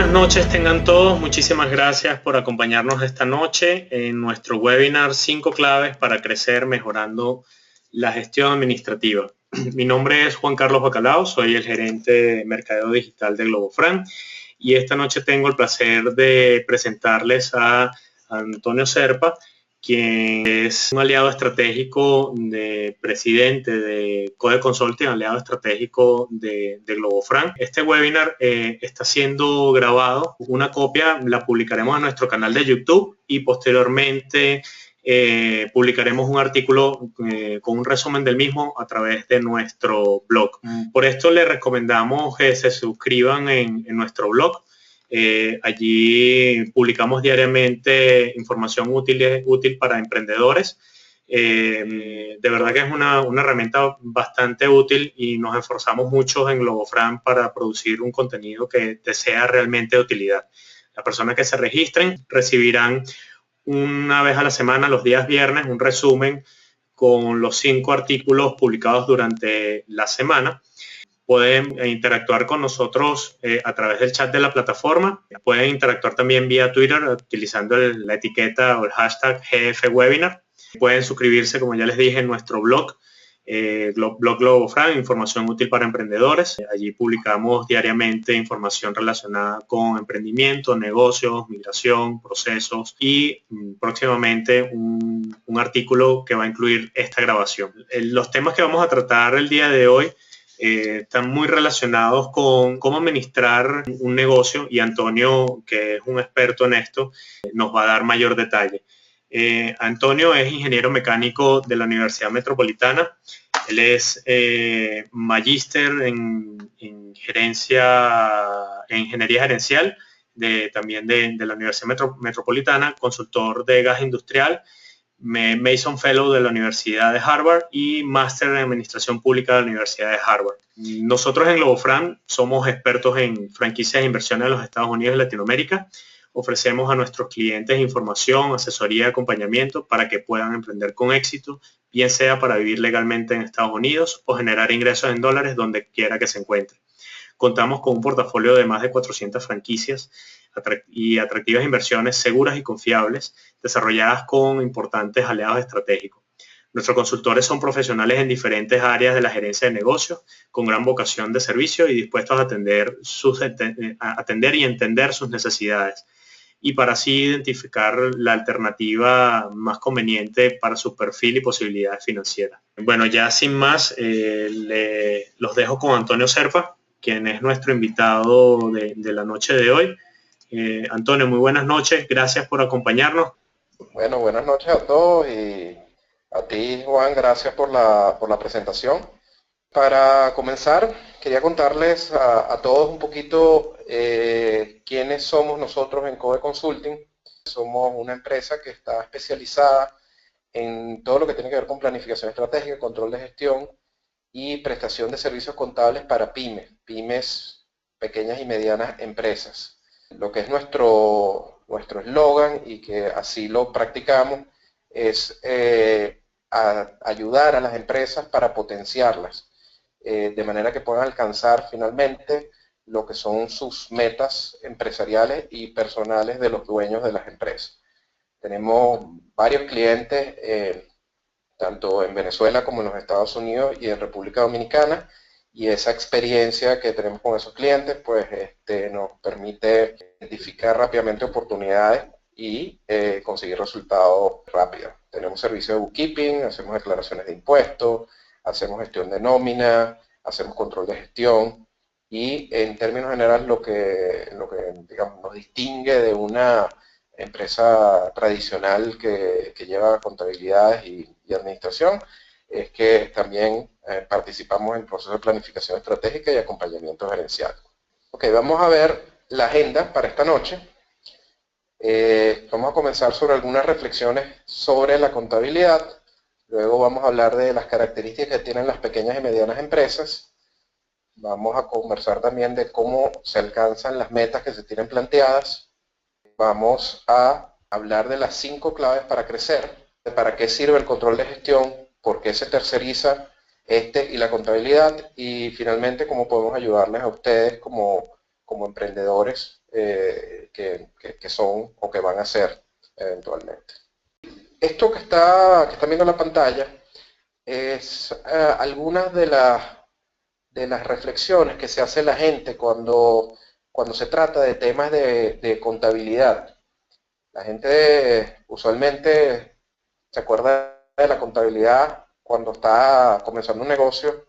buenas noches tengan todos. Muchísimas gracias por acompañarnos esta noche en nuestro webinar 5 claves para crecer mejorando la gestión administrativa. Mi nombre es Juan Carlos Bacalao, soy el gerente de Mercadeo Digital de Globofran y esta noche tengo el placer de presentarles a Antonio Serpa, quien es un aliado estratégico presidente de Code Consulting, aliado estratégico de Globofran. Este webinar está siendo grabado. Una copia la publicaremos en nuestro canal de YouTube y posteriormente publicaremos un artículo con un resumen del mismo a través de nuestro blog. Por esto les recomendamos que se suscriban en nuestro blog. Allí publicamos diariamente información útil para emprendedores. De verdad que es una herramienta bastante útil y nos esforzamos mucho en Globofran para producir un contenido que te sea realmente de utilidad. Las personas que se registren recibirán una vez a la semana, los días viernes, un resumen con los 5 artículos publicados durante la semana. Pueden interactuar con nosotros a través del chat de la plataforma. Pueden interactuar también vía Twitter utilizando la etiqueta o el hashtag GFWebinar. Pueden suscribirse, como ya les dije, en nuestro blog, blog Globofran, información útil para emprendedores. Allí publicamos diariamente información relacionada con emprendimiento, negocios, migración, procesos y próximamente un artículo que va a incluir esta grabación. Los temas que vamos a tratar el día de hoy están muy relacionados con cómo administrar un negocio y Antonio, que es un experto en esto, nos va a dar mayor detalle. Antonio es ingeniero mecánico de la Universidad Metropolitana. Él es magíster en ingeniería gerencial también de la Universidad Metropolitana, consultor de gas industrial, Mason Fellow de la Universidad de Harvard y Máster en Administración Pública de la Universidad de Harvard. Nosotros en Globofran somos expertos en franquicias de inversión en los Estados Unidos y Latinoamérica. Ofrecemos a nuestros clientes información, asesoría y acompañamiento para que puedan emprender con éxito, bien sea para vivir legalmente en Estados Unidos o generar ingresos en dólares donde quiera que se encuentre. Contamos con un portafolio de más de 400 franquicias y atractivas inversiones seguras y confiables, desarrolladas con importantes aliados estratégicos. Nuestros consultores son profesionales en diferentes áreas de la gerencia de negocios, con gran vocación de servicio y dispuestos a atender y entender sus necesidades, y para así identificar la alternativa más conveniente para su perfil y posibilidades financieras. Bueno, ya sin más, los dejo con Antonio Serpa, quien es nuestro invitado de la noche de hoy. Antonio, muy buenas noches, gracias por acompañarnos. Bueno, buenas noches a todos y a ti, Juan, gracias por la presentación. Para comenzar, quería contarles a todos un poquito quiénes somos nosotros en Code Consulting. Somos una empresa que está especializada en todo lo que tiene que ver con planificación estratégica, control de gestión y prestación de servicios contables para pymes, pequeñas y medianas empresas. Lo que es nuestro eslogan y que así lo practicamos es ayudar a las empresas para potenciarlas, de manera que puedan alcanzar finalmente lo que son sus metas empresariales y personales de los dueños de las empresas. Tenemos varios clientes, tanto en Venezuela como en los Estados Unidos y en República Dominicana, y esa experiencia que tenemos con esos clientes pues nos permite identificar rápidamente oportunidades y conseguir resultados rápidos. Tenemos servicio de bookkeeping, hacemos declaraciones de impuestos, hacemos gestión de nómina, hacemos control de gestión y en términos generales lo que digamos, nos distingue de una empresa tradicional que lleva contabilidades y administración es que también participamos en el proceso de planificación estratégica y acompañamiento gerencial. Ok, vamos a ver la agenda para esta noche. Vamos a comenzar sobre algunas reflexiones sobre la contabilidad. Luego vamos a hablar de las características que tienen las pequeñas y medianas empresas. Vamos a conversar también de cómo se alcanzan las metas que se tienen planteadas. Vamos a hablar de las 5 claves para crecer, de para qué sirve el control de gestión, por qué se terceriza y la contabilidad, y finalmente cómo podemos ayudarles a ustedes como emprendedores que son o que van a ser eventualmente. Esto que están viendo en la pantalla es algunas de las reflexiones que se hace la gente cuando se trata de temas de contabilidad. La gente usualmente se acuerda de la contabilidad cuando está comenzando un negocio,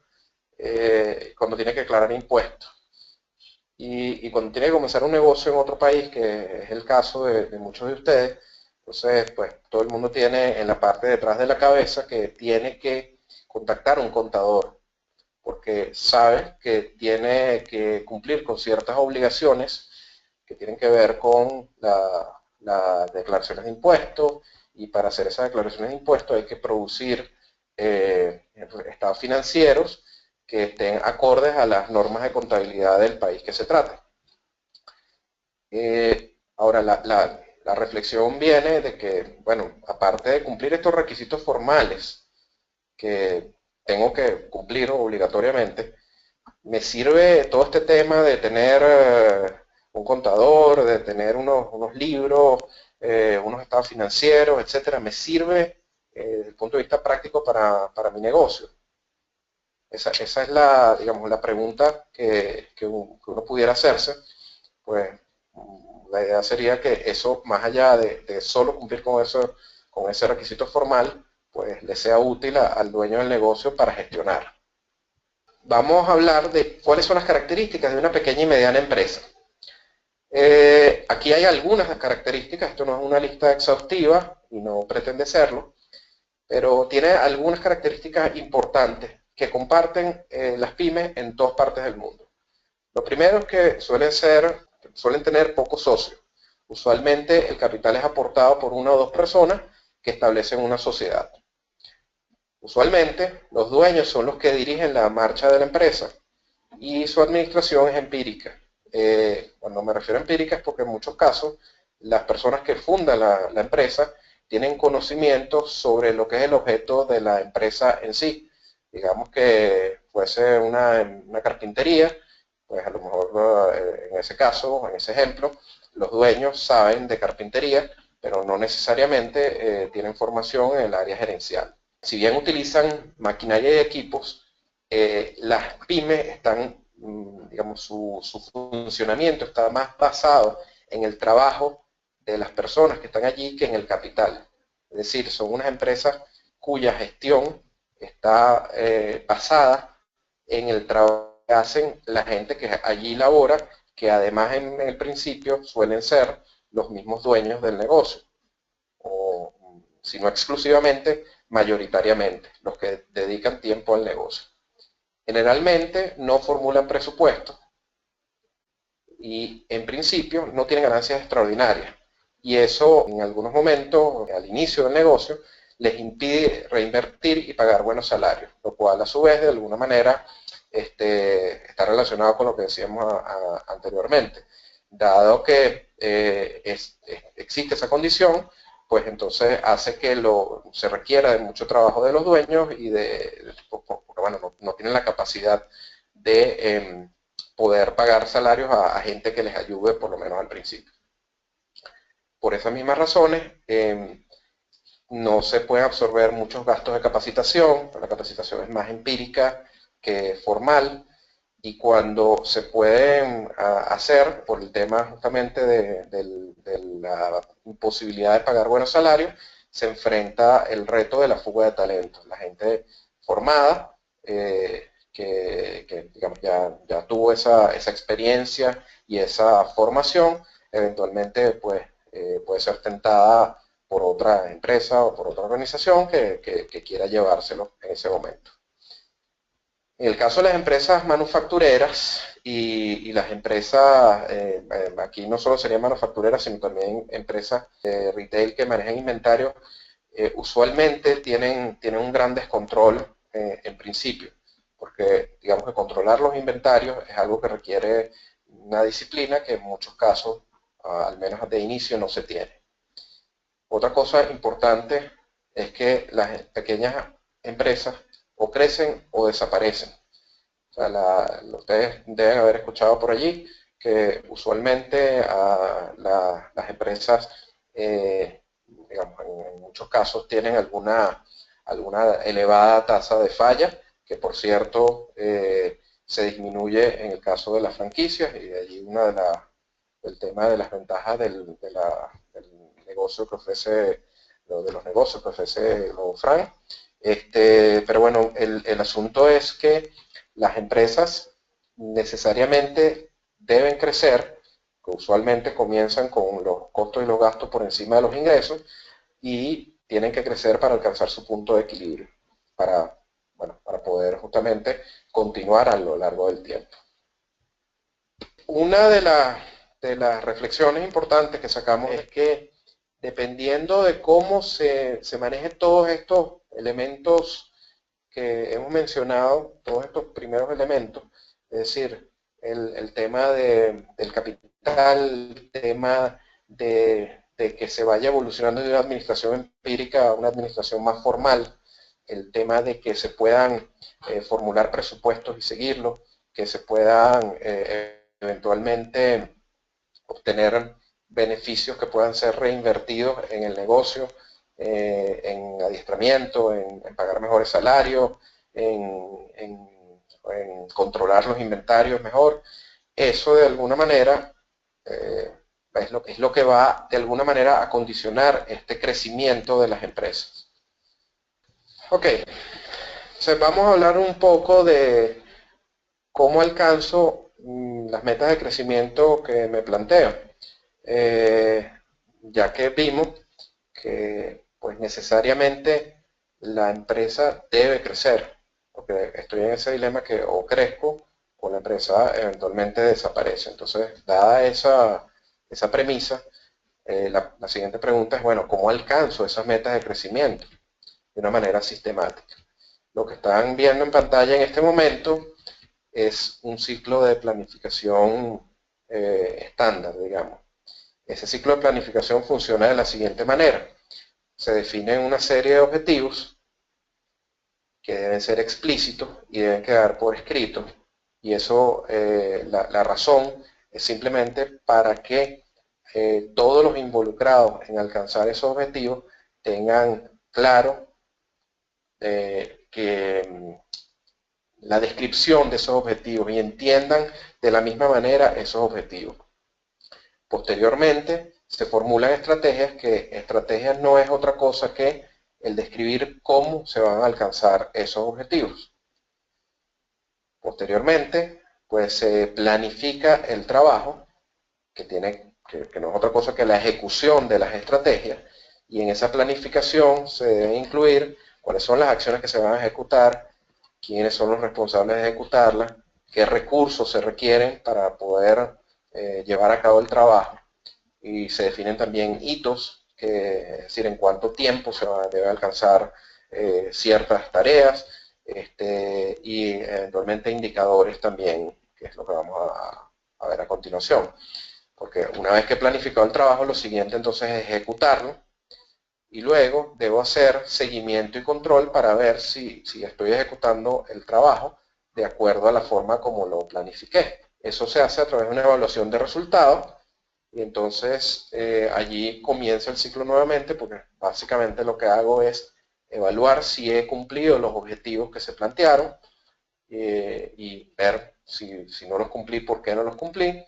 cuando tiene que declarar impuestos. Y cuando tiene que comenzar un negocio en otro país, que es el caso de muchos de ustedes, entonces pues todo el mundo tiene en la parte de detrás de la cabeza que tiene que contactar a un contador, porque sabe que tiene que cumplir con ciertas obligaciones que tienen que ver con las declaraciones de impuestos, y para hacer esas declaraciones de impuestos hay que producir estados financieros que estén acordes a las normas de contabilidad del país que se trate. Ahora, la reflexión viene de que, bueno, aparte de cumplir estos requisitos formales que tengo que cumplir obligatoriamente, me sirve todo este tema de tener un contador, de tener unos libros, unos estados financieros, etcétera. Me sirve desde el punto de vista práctico para mi negocio. Esa es digamos, la pregunta que uno pudiera hacerse. Pues la idea sería que eso, más allá de solo cumplir con ese requisito formal, pues le sea útil al dueño del negocio para gestionar. Vamos a hablar de cuáles son las características de una pequeña y mediana empresa. Aquí hay algunas características, esto no es una lista exhaustiva y no pretende serlo, pero tiene algunas características importantes que comparten las pymes en todas partes del mundo. Lo primero es que suelen tener pocos socios. Usualmente el capital es aportado por una o dos personas que establecen una sociedad. Usualmente los dueños son los que dirigen la marcha de la empresa y su administración es empírica. Cuando me refiero a empírica es porque en muchos casos las personas que fundan la empresa tienen conocimiento sobre lo que es el objeto de la empresa en sí. Digamos que fuese una carpintería, pues a lo mejor en ese caso, en ese ejemplo, los dueños saben de carpintería, pero no necesariamente tienen formación en el área gerencial. Si bien utilizan maquinaria y equipos, las pymes están, digamos, su funcionamiento está más basado en el trabajo de las personas que están allí que en el capital. Es decir, son unas empresas cuya gestión está basada en el trabajo que hacen la gente que allí labora, que además en el principio suelen ser los mismos dueños del negocio, o si no exclusivamente, mayoritariamente, los que dedican tiempo al negocio. Generalmente no formulan presupuestos y en principio no tienen ganancias extraordinarias. Y eso en algunos momentos, al inicio del negocio, les impide reinvertir y pagar buenos salarios, lo cual a su vez de alguna manera está relacionado con lo que decíamos anteriormente. Dado que existe esa condición, pues entonces hace que se requiera de mucho trabajo de los dueños y porque bueno, no tienen la capacidad de poder pagar salarios a gente que les ayude por lo menos al principio. Por esas mismas razones, no se pueden absorber muchos gastos de capacitación. La capacitación es más empírica que formal, y cuando se pueden hacer por el tema justamente de la imposibilidad de pagar buenos salarios, se enfrenta el reto de la fuga de talentos. La gente formada, que digamos, ya tuvo esa experiencia y esa formación, eventualmente pues, puede ser tentada por otra empresa o por otra organización que quiera llevárselo en ese momento. En el caso de las empresas manufactureras y las empresas, aquí no solo serían manufactureras, sino también empresas de retail que manejan inventario, usualmente tienen un gran descontrol en principio, porque digamos que controlar los inventarios es algo que requiere una disciplina que en muchos casos, al menos de inicio, no se tiene. Otra cosa importante es que las pequeñas empresas o crecen o desaparecen. O sea, ustedes deben haber escuchado por allí que usualmente las empresas, digamos, en muchos casos tienen alguna elevada tasa de falla, que por cierto se disminuye en el caso de las franquicias, y de allí el tema de las ventajas del negocio que ofrece, de los negocios que ofrece Fran. Pero bueno, el asunto es que las empresas necesariamente deben crecer, que usualmente comienzan con los costos y los gastos por encima de los ingresos, y tienen que crecer para alcanzar su punto de equilibrio, para poder justamente continuar a lo largo del tiempo. Una de las reflexiones importantes que sacamos es que dependiendo de cómo se manejen todos estos elementos que hemos mencionado, todos estos primeros elementos, es decir, el tema del capital, el tema de que se vaya evolucionando de una administración empírica a una administración más formal, el tema de que se puedan formular presupuestos y seguirlos, que se puedan eventualmente obtener beneficios que puedan ser reinvertidos en el negocio, en adiestramiento, en pagar mejores salarios, en controlar los inventarios mejor. Eso de alguna manera es lo que va de alguna manera a condicionar este crecimiento de las empresas. Ok, entonces vamos a hablar un poco de cómo alcanzo las metas de crecimiento que me planteo. Ya que vimos que pues necesariamente la empresa debe crecer, porque estoy en ese dilema que o crezco o la empresa eventualmente desaparece. Entonces, dada esa premisa, la siguiente pregunta es, bueno, ¿cómo alcanzo esas metas de crecimiento de una manera sistemática? Lo que están viendo en pantalla en este momento es un ciclo de planificación estándar, digamos. Ese ciclo de planificación funciona de la siguiente manera. Se definen una serie de objetivos que deben ser explícitos y deben quedar por escrito. Y eso, la razón es simplemente para que todos los involucrados en alcanzar esos objetivos tengan claro que la descripción de esos objetivos y entiendan de la misma manera esos objetivos. Posteriormente, se formulan estrategias, que estrategias no es otra cosa que el describir cómo se van a alcanzar esos objetivos. Posteriormente, pues se planifica el trabajo, que no es otra cosa que la ejecución de las estrategias, y en esa planificación se debe incluir cuáles son las acciones que se van a ejecutar, quiénes son los responsables de ejecutarlas, qué recursos se requieren para poder llevar a cabo el trabajo, y se definen también hitos, es decir, en cuánto tiempo se debe alcanzar ciertas tareas, y eventualmente indicadores también, que es lo que vamos a ver a continuación. Porque una vez que he planificado el trabajo, lo siguiente entonces es ejecutarlo, y luego debo hacer seguimiento y control para ver si estoy ejecutando el trabajo de acuerdo a la forma como lo planifiqué. Eso se hace a través de una evaluación de resultados, y entonces allí comienza el ciclo nuevamente, porque básicamente lo que hago es evaluar si he cumplido los objetivos que se plantearon, y ver si no los cumplí, por qué no los cumplí.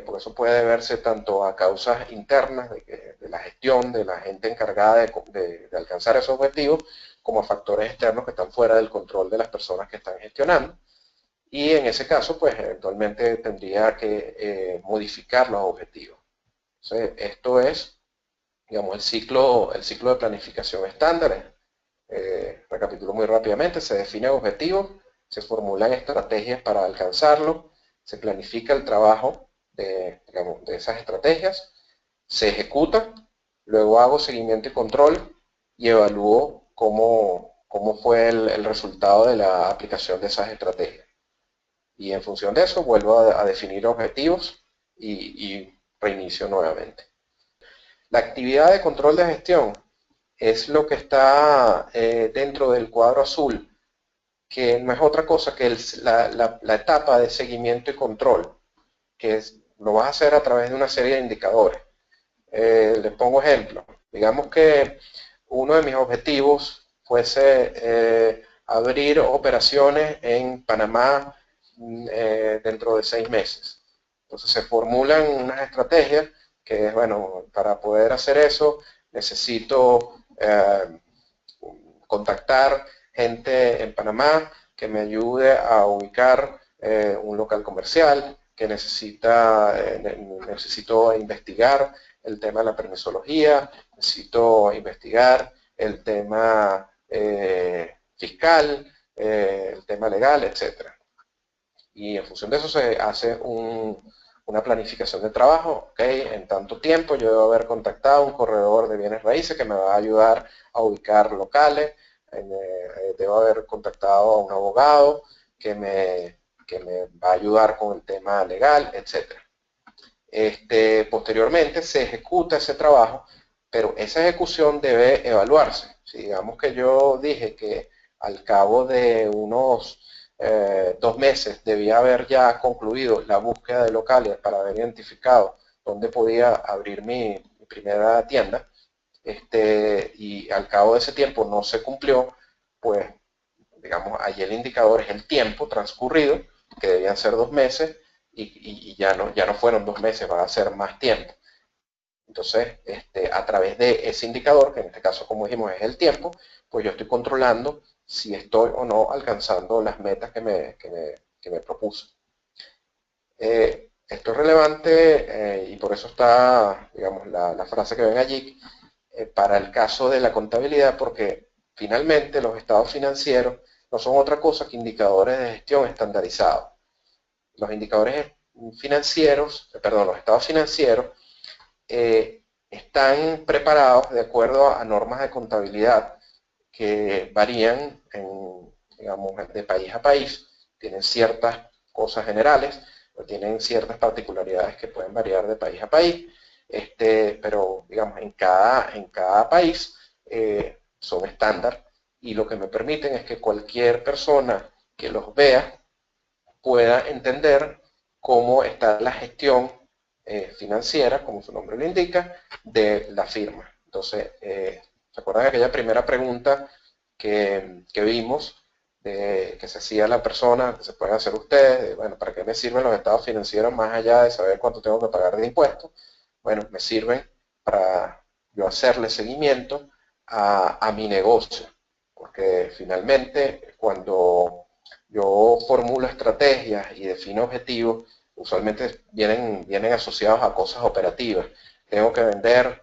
Por eso puede deberse tanto a causas internas de la gestión, de la gente encargada de alcanzar esos objetivos, como a factores externos que están fuera del control de las personas que están gestionando. Y en ese caso, pues eventualmente tendría que modificar los objetivos. Entonces, esto es, digamos, el ciclo de planificación estándar. Recapitulo muy rápidamente: se definen objetivos, se formulan estrategias para alcanzarlo, se planifica el trabajo de esas estrategias, se ejecuta, luego hago seguimiento y control y evalúo cómo fue el resultado de la aplicación de esas estrategias. Y en función de eso vuelvo a definir objetivos y reinicio nuevamente. La actividad de control de gestión es lo que está dentro del cuadro azul, que no es otra cosa que la etapa de seguimiento y control, lo vas a hacer a través de una serie de indicadores. Les pongo ejemplo. Digamos que uno de mis objetivos fuese abrir operaciones en Panamá dentro de 6 meses. Entonces se formulan unas estrategias que es, bueno, para poder hacer eso necesito contactar gente en Panamá que me ayude a ubicar un local comercial, que necesito investigar el tema de la permisología, necesito investigar el tema fiscal, el tema legal, etc. Y en función de eso se hace una planificación de trabajo. ¿Okay? En tanto tiempo yo debo haber contactado a un corredor de bienes raíces que me va a ayudar a ubicar locales, debo haber contactado a un abogado que me va a ayudar con el tema legal, etc. Posteriormente se ejecuta ese trabajo, pero esa ejecución debe evaluarse. Si digamos que yo dije que al cabo de unos 2 meses debía haber ya concluido la búsqueda de locales para haber identificado dónde podía abrir mi primera tienda, y al cabo de ese tiempo no se cumplió, pues digamos, ahí el indicador es el tiempo transcurrido, que debían ser 2 meses, y ya no fueron 2 meses, va a ser más tiempo. Entonces, a través de ese indicador, que en este caso, como dijimos, es el tiempo, pues yo estoy controlando si estoy o no alcanzando las metas que me propuse. Esto es relevante y por eso está, digamos, la frase que ven allí, para el caso de la contabilidad, porque finalmente los estados financieros no son otra cosa que indicadores de gestión estandarizados. Los indicadores financieros, los estados financieros, están preparados de acuerdo a normas de contabilidad que varían digamos, de país a país. Tienen ciertas cosas generales, o tienen ciertas particularidades que pueden variar de país a país, pero digamos, en cada país son estándar, y lo que me permiten es que cualquier persona que los vea pueda entender cómo está la gestión financiera, como su nombre lo indica, de la firma. Entonces, ¿se acuerdan de aquella primera pregunta que vimos, que se hacía la persona, que se pueden hacer ustedes, bueno, ¿para qué me sirven los estados financieros más allá de saber cuánto tengo que pagar de impuestos? Bueno, me sirven para yo hacerle seguimiento a mi negocio, porque finalmente cuando yo formulo estrategias y defino objetivos, usualmente vienen asociados a cosas operativas. Tengo que vender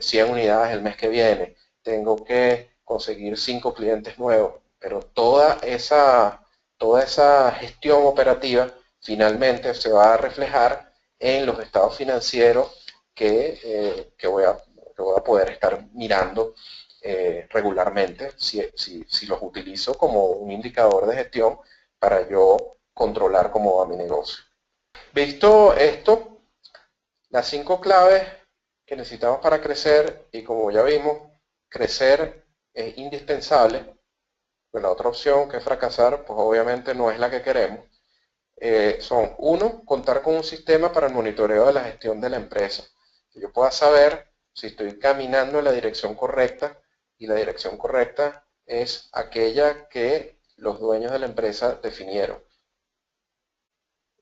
100 unidades el mes que viene, tengo que conseguir 5 clientes nuevos, pero toda esa gestión operativa finalmente se va a reflejar en los estados financieros que voy a poder estar mirando regularmente si los utilizo como un indicador de gestión para yo controlar cómo va mi negocio. Visto esto, las 5 claves que necesitamos para crecer, y como ya vimos, crecer es indispensable, pues la otra opción, que es fracasar, pues obviamente no es la que queremos. Son, 1, contar con un sistema para el monitoreo de la gestión de la empresa, que yo pueda saber si estoy caminando en la dirección correcta, y la dirección correcta es aquella que los dueños de la empresa definieron.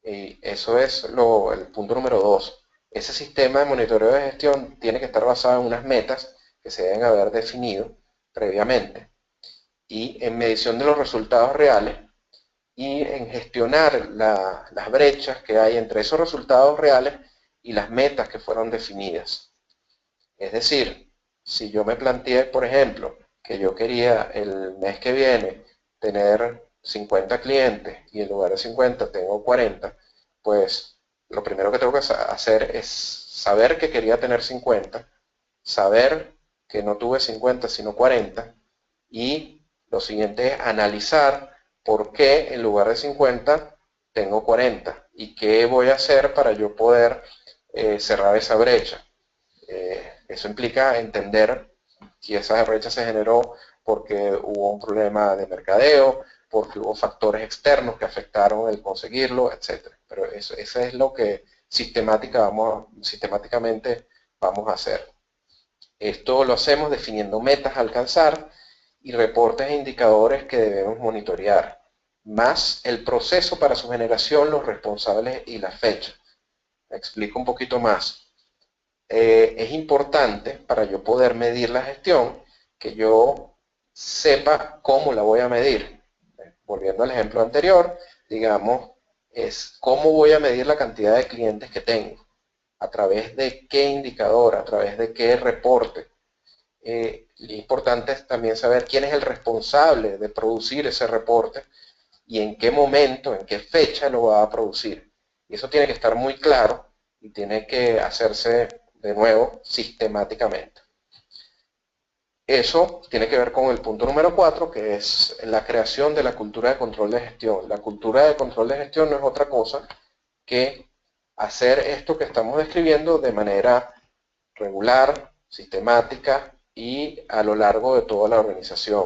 Y eso es el punto número 2. Ese sistema de monitoreo de gestión tiene que estar basado en unas metas que se deben haber definido previamente, y en medición de los resultados reales, y en gestionar las brechas que hay entre esos resultados reales y las metas que fueron definidas. Es decir, si yo me planteé, por ejemplo, que yo quería el mes que viene tener 50 clientes y en lugar de 50 tengo 40, pues lo primero que tengo que hacer es saber que quería tener 50, saber que no tuve 50 sino 40, y lo siguiente es analizar por qué en lugar de 50 tengo 40 y qué voy a hacer para yo poder cerrar esa brecha. Eso implica entender si esa brecha se generó porque hubo un problema de mercadeo, porque hubo factores externos que afectaron el conseguirlo, etc. Pero eso es lo que sistemáticamente vamos a hacer. Esto lo hacemos definiendo metas a alcanzar y reportes e indicadores que debemos monitorear, más el proceso para su generación, los responsables y la fecha. Me explico un poquito más. Es importante para yo poder medir la gestión que yo sepa cómo la voy a medir. Volviendo al ejemplo anterior, digamos, es cómo voy a medir la cantidad de clientes que tengo, a través de qué indicador, a través de qué reporte. Es importante también saber quién es el responsable de producir ese reporte y en qué momento, en qué fecha lo va a producir. Y eso tiene que estar muy claro y tiene que hacerse de nuevo sistemáticamente. Eso tiene que ver con el punto número 4, que es la creación de la cultura de control de gestión. La cultura de control de gestión no es otra cosa que hacer esto que estamos describiendo de manera regular, sistemática y a lo largo de toda la organización.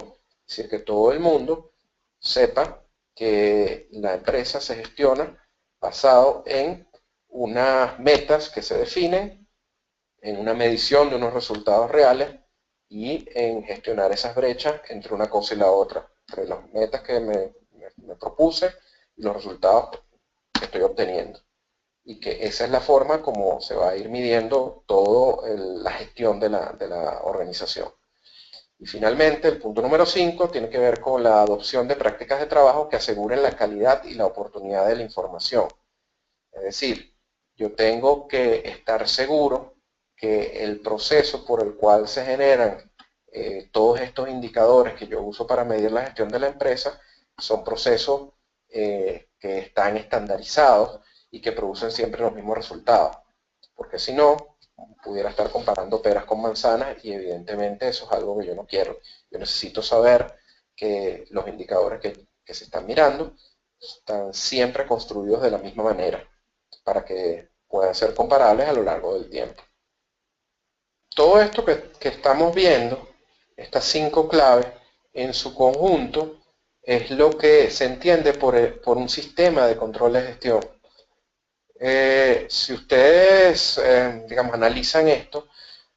Es decir, que todo el mundo sepa que la empresa se gestiona basado en unas metas que se definen, en una medición de unos resultados reales y en gestionar esas brechas entre una cosa y la otra, entre las metas que me propuse y los resultados que estoy obteniendo. Y que esa es la forma como se va a ir midiendo toda la gestión de la organización. Y finalmente, el punto número 5 tiene que ver con la adopción de prácticas de trabajo que aseguren la calidad y la oportunidad de la información. Es decir, yo tengo que estar seguro que el proceso por el cual se generan todos estos indicadores que yo uso para medir la gestión de la empresa son procesos que están estandarizados y que producen siempre los mismos resultados. Porque si no, pudiera estar comparando peras con manzanas y evidentemente eso es algo que yo no quiero. Yo necesito saber que los indicadores que se están mirando están siempre construidos de la misma manera para que puedan ser comparables a lo largo del tiempo. Todo esto que estamos viendo, estas 5 claves, en su conjunto, es lo que se entiende por un sistema de control de gestión. Si ustedes, digamos, analizan esto,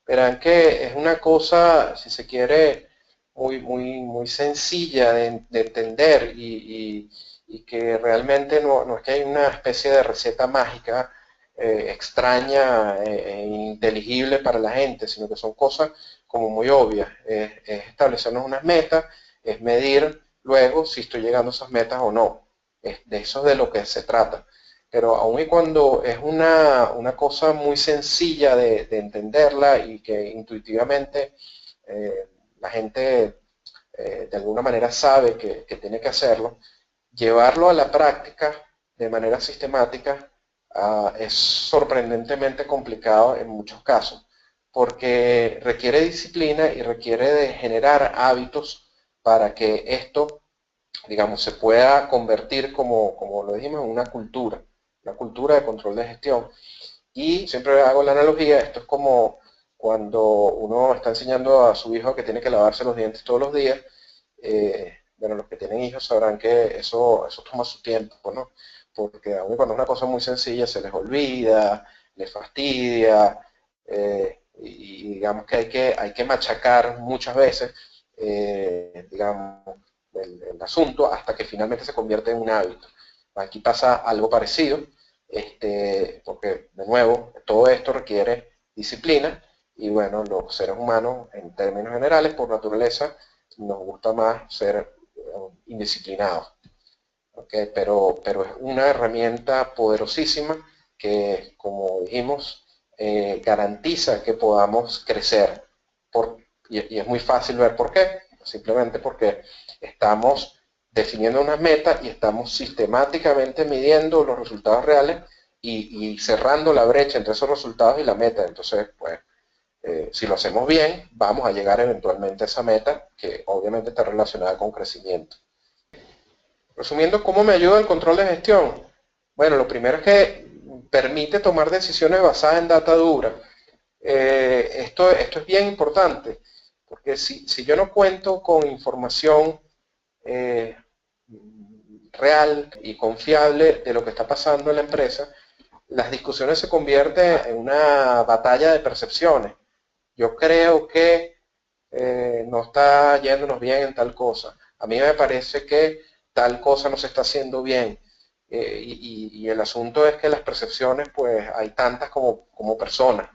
verán que es una cosa, si se quiere, muy sencilla de entender y que realmente no es que hay una especie de receta mágica extraña e ininteligible para la gente, sino que son cosas como muy obvias. Es establecernos unas metas, es medir luego si estoy llegando a esas metas o no. De eso es de lo que se trata. Pero aun y cuando es una cosa muy sencilla de entenderla y que intuitivamente la gente de alguna manera sabe que tiene que hacerlo, llevarlo a la práctica de manera sistemática es sorprendentemente complicado en muchos casos, porque requiere disciplina y requiere de generar hábitos para que esto, digamos, se pueda convertir, como lo dijimos, en una cultura de control de gestión. Y siempre hago la analogía, esto es como cuando uno está enseñando a su hijo que tiene que lavarse los dientes todos los días. Bueno, los que tienen hijos sabrán que eso toma su tiempo, ¿no? Porque aun cuando es una cosa muy sencilla se les olvida, les fastidia, y digamos que hay que machacar muchas veces, digamos, el asunto hasta que finalmente se convierte en un hábito. Aquí pasa algo parecido, porque de nuevo todo esto requiere disciplina y bueno, los seres humanos en términos generales por naturaleza nos gusta más ser indisciplinados, ¿okay? Pero es una herramienta poderosísima que, como dijimos, garantiza que podamos crecer. Y es muy fácil ver por qué, simplemente porque estamos definiendo unas metas y estamos sistemáticamente midiendo los resultados reales y cerrando la brecha entre esos resultados y la meta. Entonces, pues, si lo hacemos bien, vamos a llegar eventualmente a esa meta que obviamente está relacionada con crecimiento. Resumiendo, ¿cómo me ayuda el control de gestión? Bueno, lo primero es que permite tomar decisiones basadas en data dura. Esto es bien importante, porque si yo no cuento con información real y confiable de lo que está pasando en la empresa, las discusiones se convierten en una batalla de percepciones. Yo creo que no está yéndonos bien en tal cosa. A mí me parece que tal cosa no se está haciendo bien. Y el asunto es que las percepciones, pues hay tantas como personas.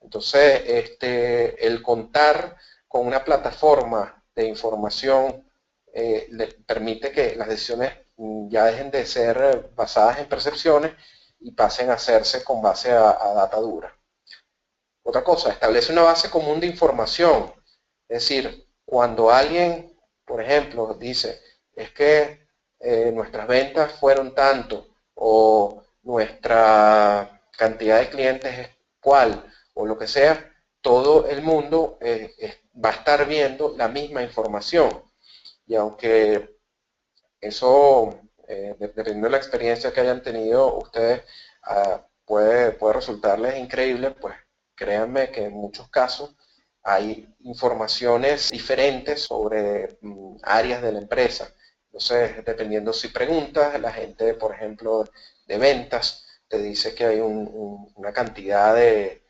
Entonces, el contar con una plataforma de información le permite que las decisiones ya dejen de ser basadas en percepciones y pasen a hacerse con base a data dura. Otra cosa, establece una base común de información. Es decir, cuando alguien, por ejemplo, dice, es que nuestras ventas fueron tanto, o nuestra cantidad de clientes es cuál, o lo que sea, todo el mundo va a estar viendo la misma información. Y aunque eso, dependiendo de la experiencia que hayan tenido ustedes, puede resultarles increíble, pues créanme que en muchos casos hay informaciones diferentes sobre áreas de la empresa. Entonces, dependiendo si preguntas, la gente, por ejemplo, de ventas, te dice que hay una cantidad de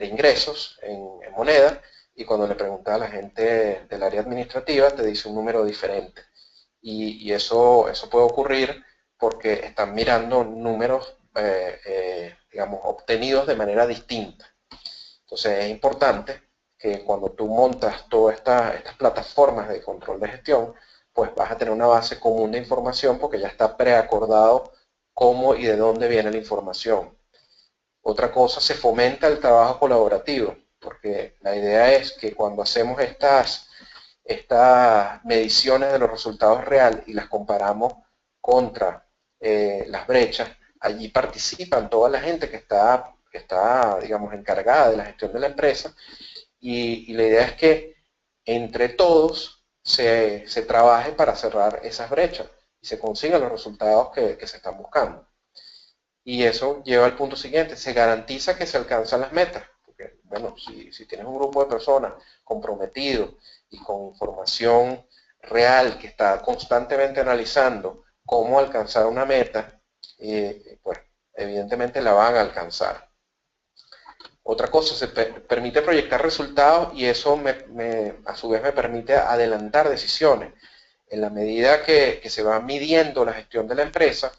ingresos en moneda, y cuando le preguntas a la gente del área administrativa, te dice un número diferente. Y eso puede ocurrir porque están mirando números, digamos, obtenidos de manera distinta. Entonces es importante que cuando tú montas todas estas plataformas de control de gestión, pues vas a tener una base común de información porque ya está preacordado cómo y de dónde viene la información. Otra cosa, se fomenta el trabajo colaborativo, porque la idea es que cuando hacemos estas mediciones de los resultados reales y las comparamos contra las brechas, allí participan toda la gente que está, digamos, encargada de la gestión de la empresa, y la idea es que entre todos se trabaje para cerrar esas brechas y se consigan los resultados que se están buscando. Y eso lleva al punto siguiente, se garantiza que se alcanzan las metas. Porque, bueno, si tienes un grupo de personas comprometidos y con información real que está constantemente analizando cómo alcanzar una meta, pues evidentemente la van a alcanzar. Otra cosa, se permite proyectar resultados, y eso a su vez me permite adelantar decisiones. En la medida que se va midiendo la gestión de la empresa,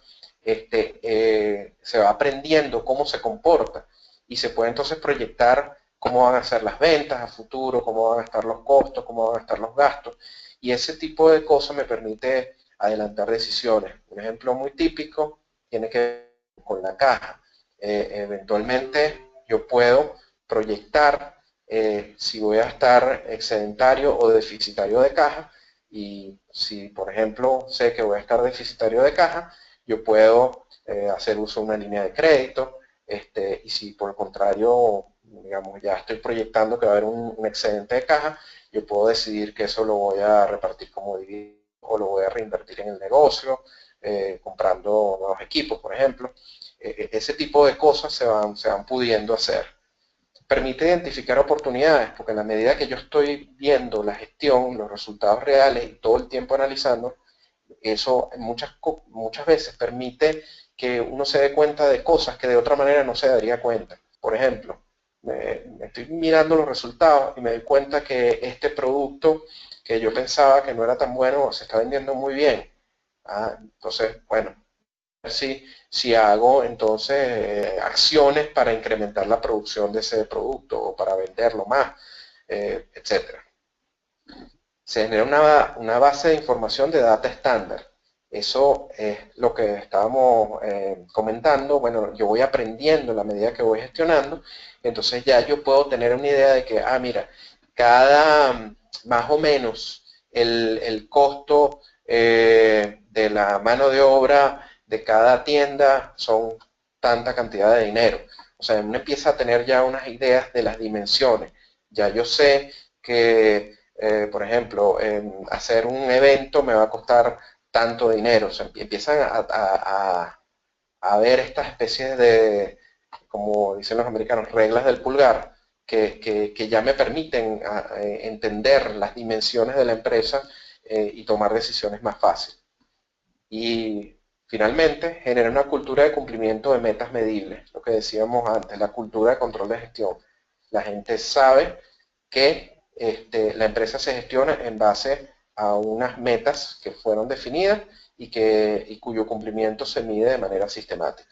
se va aprendiendo cómo se comporta, y se puede entonces proyectar cómo van a ser las ventas a futuro, cómo van a estar los costos, cómo van a estar los gastos, y ese tipo de cosas me permite adelantar decisiones. Un ejemplo muy típico tiene que ver con la caja. Eventualmente yo puedo proyectar si voy a estar excedentario o deficitario de caja, y si por ejemplo sé que voy a estar deficitario de caja, yo puedo hacer uso de una línea de crédito, y si por el contrario, digamos, ya estoy proyectando que va a haber un excedente de caja, yo puedo decidir que eso lo voy a repartir como dividendo o lo voy a reinvertir en el negocio, comprando nuevos equipos, por ejemplo. Ese tipo de cosas se van pudiendo hacer. Permite identificar oportunidades, porque en la medida que yo estoy viendo la gestión, los resultados reales y todo el tiempo analizando, eso muchas veces permite que uno se dé cuenta de cosas que de otra manera no se daría cuenta. Por ejemplo, estoy mirando los resultados y me doy cuenta que este producto que yo pensaba que no era tan bueno se está vendiendo muy bien. Entonces, bueno, si hago entonces acciones para incrementar la producción de ese producto o para venderlo más, etcétera. Se genera una base de información de data estándar. Eso es lo que estábamos comentando. Bueno, yo voy aprendiendo en la medida que voy gestionando, entonces ya yo puedo tener una idea de que, mira, más o menos el costo de la mano de obra de cada tienda son tanta cantidad de dinero. O sea, uno empieza a tener ya unas ideas de las dimensiones. Ya yo sé que por ejemplo, hacer un evento me va a costar tanto dinero. O sea, empiezan a ver estas especies de, como dicen los americanos, reglas del pulgar, que ya me permiten entender las dimensiones de la empresa y tomar decisiones más fáciles. Y Finalmente, genera una cultura de cumplimiento de metas medibles, lo que decíamos antes, la cultura de control de gestión. La gente sabe que la empresa se gestiona en base a unas metas que fueron definidas y cuyo cumplimiento se mide de manera sistemática.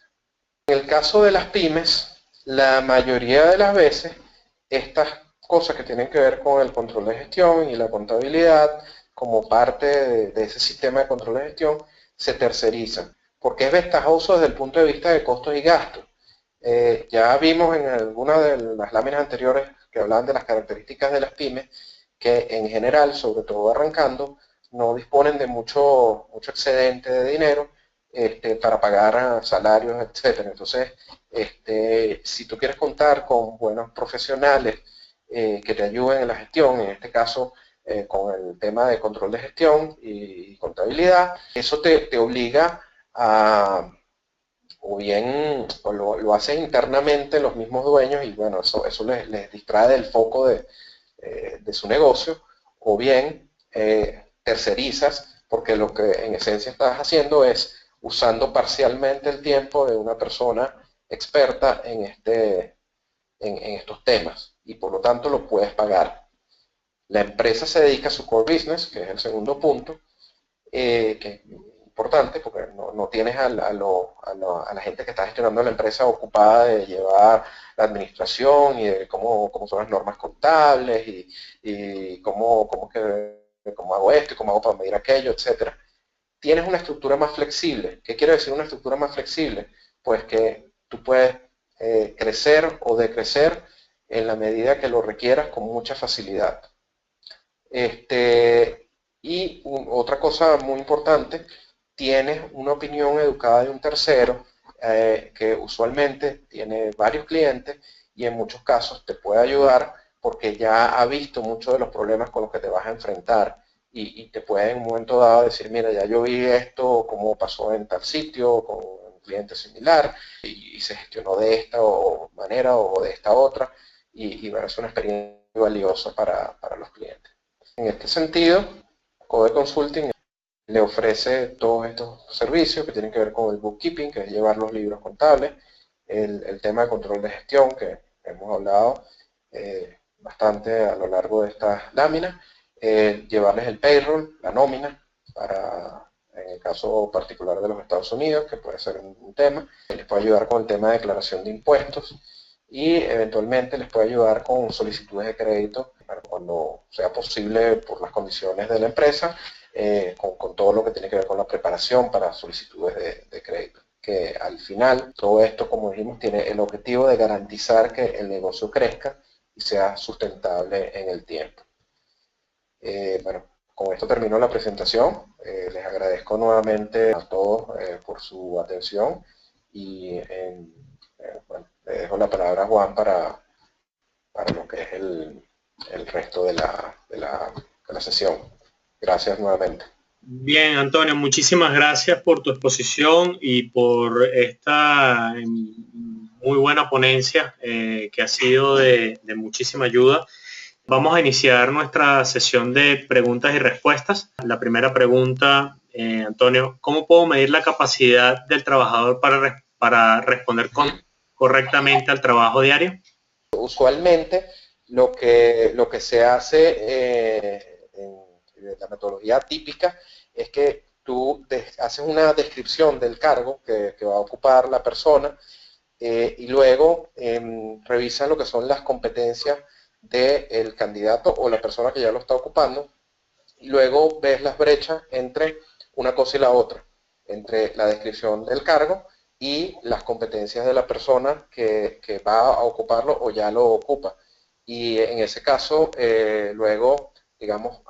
En el caso de las pymes, la mayoría de las veces, estas cosas que tienen que ver con el control de gestión y la contabilidad, como parte de ese sistema de control de gestión, se tercerizan, porque es ventajoso desde el punto de vista de costos y gastos. Ya vimos en algunas de las láminas anteriores que hablaban de las características de las pymes, que en general, sobre todo arrancando, no disponen de mucho excedente de dinero para pagar salarios, etcétera. Entonces, si tú quieres contar con buenos profesionales que te ayuden en la gestión, en este caso con el tema de control de gestión y contabilidad, eso te obliga a, o bien lo hacen internamente los mismos dueños y bueno, eso les distrae del foco de su negocio, o bien tercerizas, porque lo que en esencia estás haciendo es usando parcialmente el tiempo de una persona experta en estos temas y por lo tanto lo puedes pagar. La empresa se dedica a su core business, que es el segundo punto, que es importante porque no tienes a la gente que está gestionando la empresa ocupada de llevar la administración y de cómo son las normas contables y cómo hago esto y cómo hago para medir aquello, etcétera. Tienes una estructura más flexible. ¿Qué quiere decir una estructura más flexible? Pues que tú puedes crecer o decrecer en la medida que lo requieras con mucha facilidad. Otra cosa muy importante, tienes una opinión educada de un tercero que usualmente tiene varios clientes y en muchos casos te puede ayudar porque ya ha visto muchos de los problemas con los que te vas a enfrentar y te puede en un momento dado decir, mira, ya yo vi esto, cómo pasó en tal sitio, con un cliente similar y se gestionó de esta manera o de esta otra y bueno, es una experiencia valiosa para los clientes. En este sentido, Code Consulting le ofrece todos estos servicios que tienen que ver con el bookkeeping, que es llevar los libros contables, el tema de control de gestión, que hemos hablado bastante a lo largo de estas láminas, llevarles el payroll, la nómina, en el caso particular de los Estados Unidos, que puede ser un tema, les puede ayudar con el tema de declaración de impuestos y eventualmente les puede ayudar con solicitudes de crédito cuando sea posible por las condiciones de la empresa, con todo lo que tiene que ver con la preparación para solicitudes de crédito. Que al final todo esto, como dijimos, tiene el objetivo de garantizar que el negocio crezca y sea sustentable en el tiempo. Bueno, con esto termino la presentación. Les agradezco nuevamente a todos por su atención y bueno, le dejo la palabra a Juan para lo que es el resto de la sesión. Gracias nuevamente. Bien, Antonio, muchísimas gracias por tu exposición y por esta muy buena ponencia que ha sido de muchísima ayuda. Vamos a iniciar nuestra sesión de preguntas y respuestas. La primera pregunta, Antonio, ¿cómo puedo medir la capacidad del trabajador para responder correctamente al trabajo diario? Usualmente lo que se hace en la metodología típica es que tú haces una descripción del cargo que va a ocupar la persona y luego revisas lo que son las competencias del candidato o la persona que ya lo está ocupando y luego ves las brechas entre una cosa y la otra, entre la descripción del cargo y las competencias de la persona que va a ocuparlo o ya lo ocupa. Y en ese caso, luego, digamos,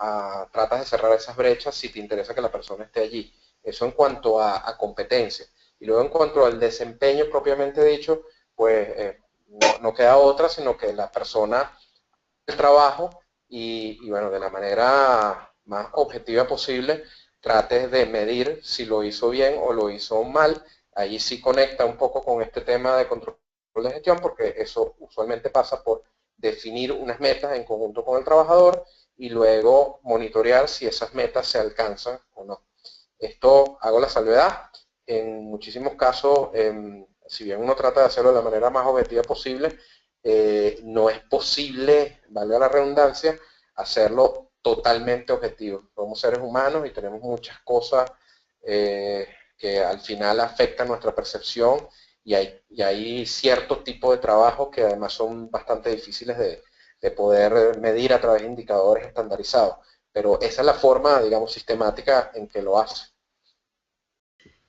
tratas de cerrar esas brechas si te interesa que la persona esté allí. Eso en cuanto a competencia. Y luego en cuanto al desempeño propiamente dicho, pues no queda otra, sino que la persona el trabajo y bueno, de la manera más objetiva posible, trates de medir si lo hizo bien o lo hizo mal. Ahí sí conecta un poco con este tema de control de gestión, porque eso usualmente pasa por definir unas metas en conjunto con el trabajador y luego monitorear si esas metas se alcanzan o no. Esto hago la salvedad. en muchísimos casos, si bien uno trata de hacerlo de la manera más objetiva posible, no es posible, valga la redundancia, hacerlo totalmente objetivo. Somos seres humanos y tenemos muchas cosas que al final afectan nuestra percepción y hay ciertos tipos de trabajo que además son bastante difíciles de poder medir a través de indicadores estandarizados. Pero esa es la forma, digamos, sistemática en que lo hace.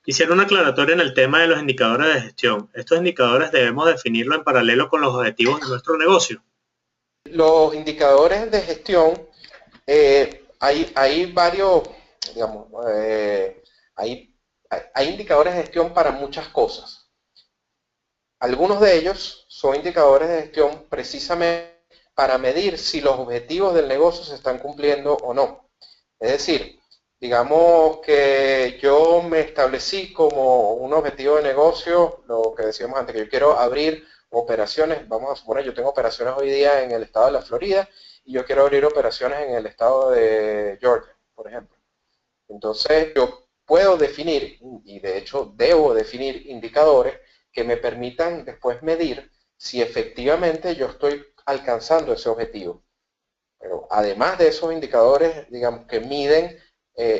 Quisiera una aclaratoria en el tema de los indicadores de gestión. Estos indicadores debemos definirlo en paralelo con los objetivos de nuestro negocio. Los indicadores de gestión, hay varios, digamos, hay indicadores de gestión para muchas cosas. Algunos de ellos son indicadores de gestión precisamente para medir si los objetivos del negocio se están cumpliendo o no. Es decir, digamos que yo me establecí como un objetivo de negocio, lo que decíamos antes, que yo quiero abrir operaciones, vamos a suponer, yo tengo operaciones hoy día en el estado de la Florida y yo quiero abrir operaciones en el estado de Georgia, por ejemplo. Entonces, yo puedo definir, y de hecho debo definir indicadores que me permitan después medir si efectivamente yo estoy alcanzando ese objetivo. Pero además de esos indicadores, digamos, que miden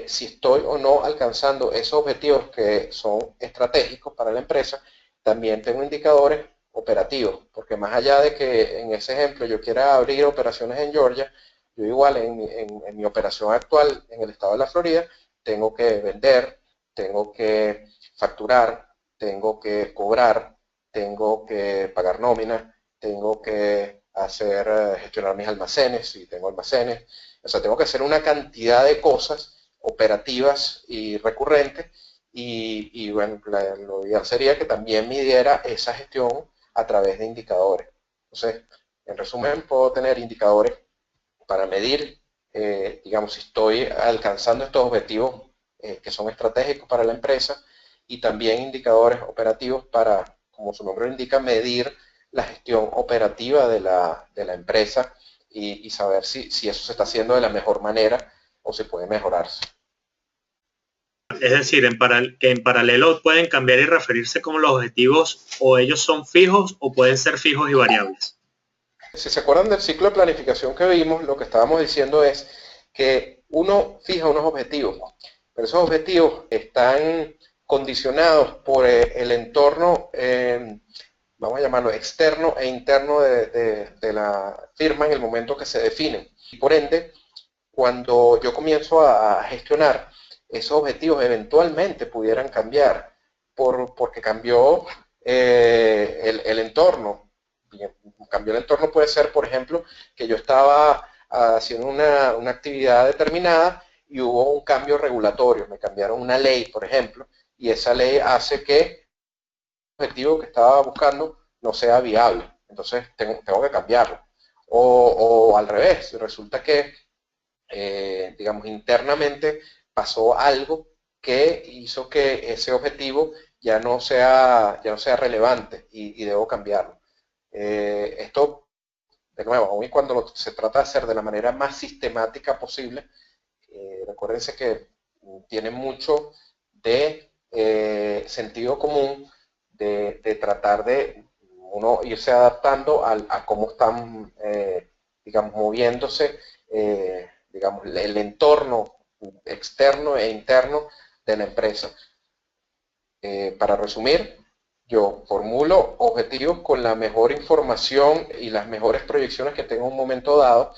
si estoy o no alcanzando esos objetivos que son estratégicos para la empresa, también tengo indicadores operativos, porque más allá de que en ese ejemplo yo quiera abrir operaciones en Georgia, yo igual en mi operación actual en el estado de la Florida, tengo que vender, tengo que facturar, tengo que cobrar, tengo que pagar nómina, tengo que gestionar mis almacenes, si tengo almacenes, o sea, tengo que hacer una cantidad de cosas operativas y recurrentes y bueno, lo ideal sería que también midiera esa gestión a través de indicadores. Entonces, en resumen, puedo tener indicadores para medir, digamos, si estoy alcanzando estos objetivos que son estratégicos para la empresa y también indicadores operativos para, como su nombre lo indica, medir la gestión operativa de la empresa y saber si eso se está haciendo de la mejor manera o se puede mejorarse. Es decir, que en paralelo pueden cambiar y referirse como los objetivos o ellos son fijos o pueden ser fijos y variables. Si se acuerdan del ciclo de planificación que vimos, lo que estábamos diciendo es que uno fija unos objetivos, pero esos objetivos están condicionados por el entorno, vamos a llamarlo externo e interno de la firma en el momento que se definen. Y por ende, cuando yo comienzo a gestionar, esos objetivos eventualmente pudieran cambiar porque cambió el entorno. Cambió el entorno puede ser, por ejemplo, que yo estaba haciendo una actividad determinada y hubo un cambio regulatorio, me cambiaron una ley, por ejemplo, y esa ley hace que el objetivo que estaba buscando no sea viable. Entonces tengo que cambiarlo. O al revés, resulta que, digamos, internamente pasó algo que hizo que ese objetivo ya no sea relevante y debo cambiarlo. Esto, de nuevo, aun y cuando se trata de hacer de la manera más sistemática posible, recuérdense que tiene mucho de sentido común de tratar de uno irse adaptando a cómo están, digamos, moviéndose, digamos, el entorno externo e interno de la empresa. Para resumir, yo formulo objetivos con la mejor información y las mejores proyecciones que tengo en un momento dado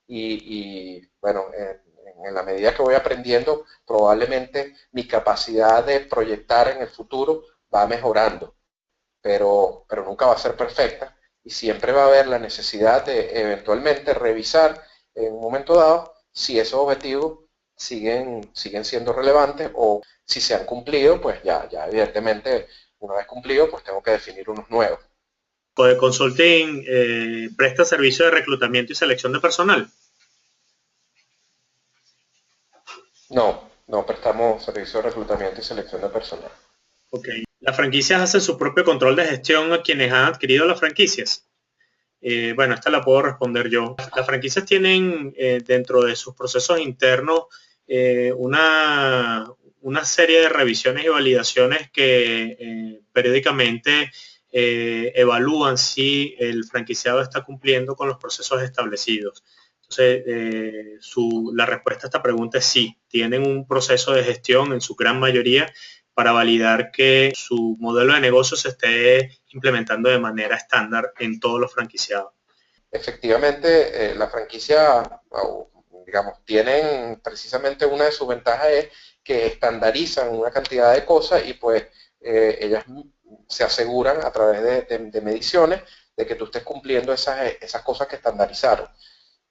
y bueno, en la medida que voy aprendiendo, probablemente mi capacidad de proyectar en el futuro va mejorando, pero nunca va a ser perfecta y siempre va a haber la necesidad de eventualmente revisar en un momento dado si esos objetivos siguen siendo relevantes o si se han cumplido, pues ya evidentemente una vez cumplido, pues tengo que definir unos nuevos. O de consulting presta servicio de reclutamiento y selección de personal. No prestamos servicio de reclutamiento y selección de personal. Ok. Las franquicias hacen su propio control de gestión a quienes han adquirido las franquicias. Bueno, esta la puedo responder yo. Las franquicias tienen dentro de sus procesos internos un una serie de revisiones y validaciones que periódicamente evalúan si el franquiciado está cumpliendo con los procesos establecidos. Entonces, la respuesta a esta pregunta es sí, tienen un proceso de gestión en su gran mayoría para validar que su modelo de negocio se esté implementando de manera estándar en todos los franquiciados. Efectivamente, la franquicia, digamos, tienen precisamente una de sus ventajas es que estandarizan una cantidad de cosas y pues ellas se aseguran a través de mediciones de que tú estés cumpliendo esas cosas que estandarizaron.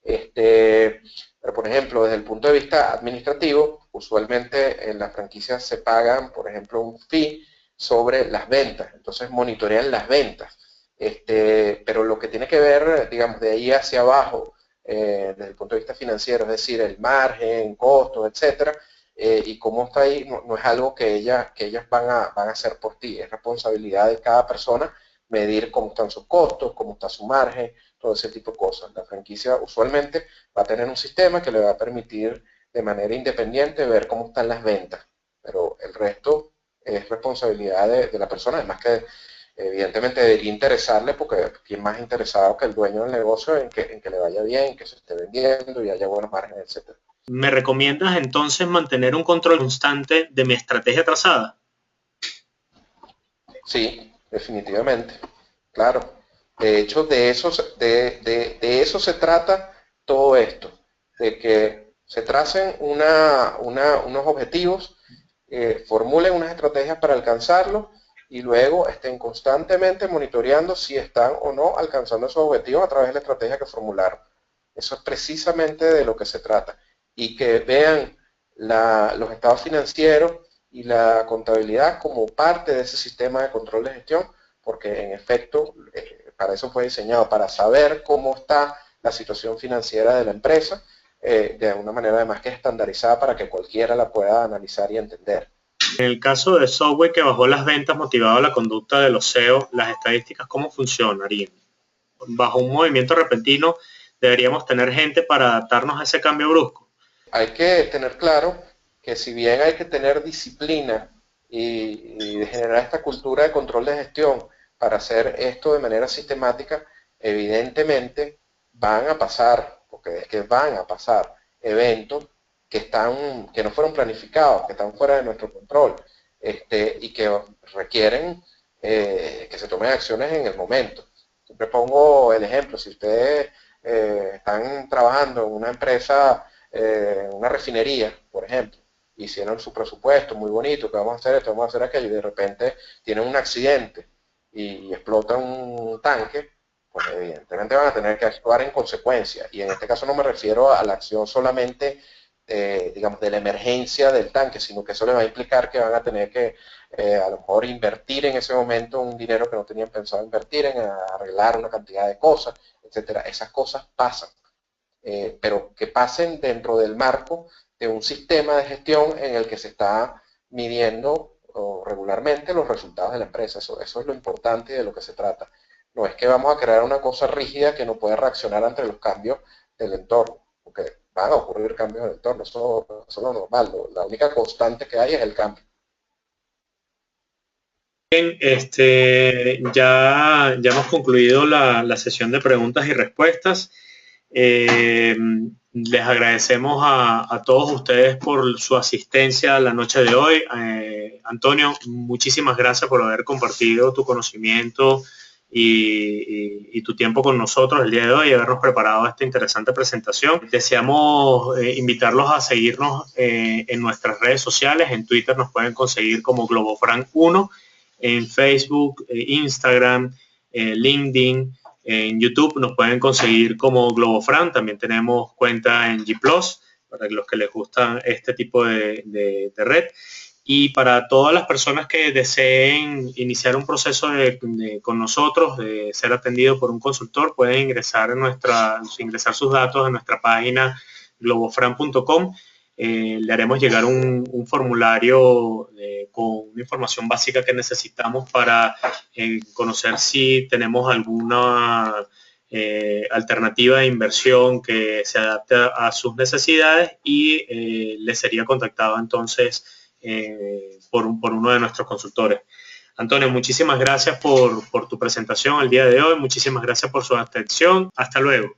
Pero por ejemplo, desde el punto de vista administrativo, usualmente en las franquicias se pagan, por ejemplo, un fee sobre las ventas, entonces monitorean las ventas. Pero lo que tiene que ver, digamos, de ahí hacia abajo, desde el punto de vista financiero, es decir, el margen, costos, etcétera, y cómo está ahí, no es algo que ellas van a hacer por ti, es responsabilidad de cada persona medir cómo están sus costos, cómo está su margen, todo ese tipo de cosas. La franquicia usualmente va a tener un sistema que le va a permitir de manera independiente ver cómo están las ventas, pero el resto es responsabilidad de la persona, además que evidentemente debería interesarle porque quién más interesado que el dueño del negocio en que le vaya bien, que se esté vendiendo y haya buenos márgenes, etcétera. ¿Me recomiendas entonces mantener un control constante de mi estrategia trazada? Sí, definitivamente, claro. De hecho, de eso se trata todo esto, de que se tracen unos objetivos, formulen unas estrategias para alcanzarlos y luego estén constantemente monitoreando si están o no alcanzando esos objetivos a través de la estrategia que formularon. Eso es precisamente de lo que se trata. Y que vean los estados financieros y la contabilidad como parte de ese sistema de control de gestión, porque en efecto, para eso fue diseñado, para saber cómo está la situación financiera de la empresa, de una manera además que es estandarizada para que cualquiera la pueda analizar y entender. En el caso de Subway que bajó las ventas motivado a la conducta de los CEO, las estadísticas, ¿cómo funcionarían? Bajo un movimiento repentino, ¿deberíamos tener gente para adaptarnos a ese cambio brusco? Hay que tener claro que si bien hay que tener disciplina y generar esta cultura de control de gestión para hacer esto de manera sistemática, evidentemente van a pasar, porque es que van a pasar eventos que no fueron planificados, que están fuera de nuestro control, y que requieren que se tomen acciones en el momento. Siempre pongo el ejemplo, si ustedes están trabajando en una empresa, una refinería, por ejemplo, hicieron su presupuesto muy bonito, que vamos a hacer esto, vamos a hacer aquello, y de repente tienen un accidente y explota un tanque, pues evidentemente van a tener que actuar en consecuencia. Y en este caso no me refiero a la acción solamente, digamos, de la emergencia del tanque, sino que eso le va a implicar que van a tener que a lo mejor invertir en ese momento un dinero que no tenían pensado invertir, en arreglar una cantidad de cosas, etcétera. Esas cosas pasan. Pero que pasen dentro del marco de un sistema de gestión en el que se está midiendo regularmente los resultados de la empresa. Eso es lo importante y de lo que se trata. No es que vamos a crear una cosa rígida que no puede reaccionar ante los cambios del entorno, porque van a ocurrir cambios del entorno, eso es lo normal, la única constante que hay es el cambio. Bien, ya hemos concluido la sesión de preguntas y respuestas. Les agradecemos a todos ustedes por su asistencia la noche de hoy. Antonio, muchísimas gracias por haber compartido tu conocimiento y tu tiempo con nosotros el día de hoy y habernos preparado esta interesante presentación. Deseamos invitarlos a seguirnos en nuestras redes sociales. En Twitter nos pueden conseguir como GloboFran1, en Facebook, Instagram, LinkedIn. En YouTube nos pueden conseguir como GloboFran, también tenemos cuenta en G+, para los que les gusta este tipo de red. Y para todas las personas que deseen iniciar un proceso con nosotros, de ser atendido por un consultor, pueden ingresar sus datos a nuestra página globofran.com. Le haremos llegar un formulario con una información básica que necesitamos para conocer si tenemos alguna alternativa de inversión que se adapte a sus necesidades y le sería contactado entonces por uno de nuestros consultores. Antonio, muchísimas gracias por tu presentación el día de hoy. Muchísimas gracias por su atención. Hasta luego.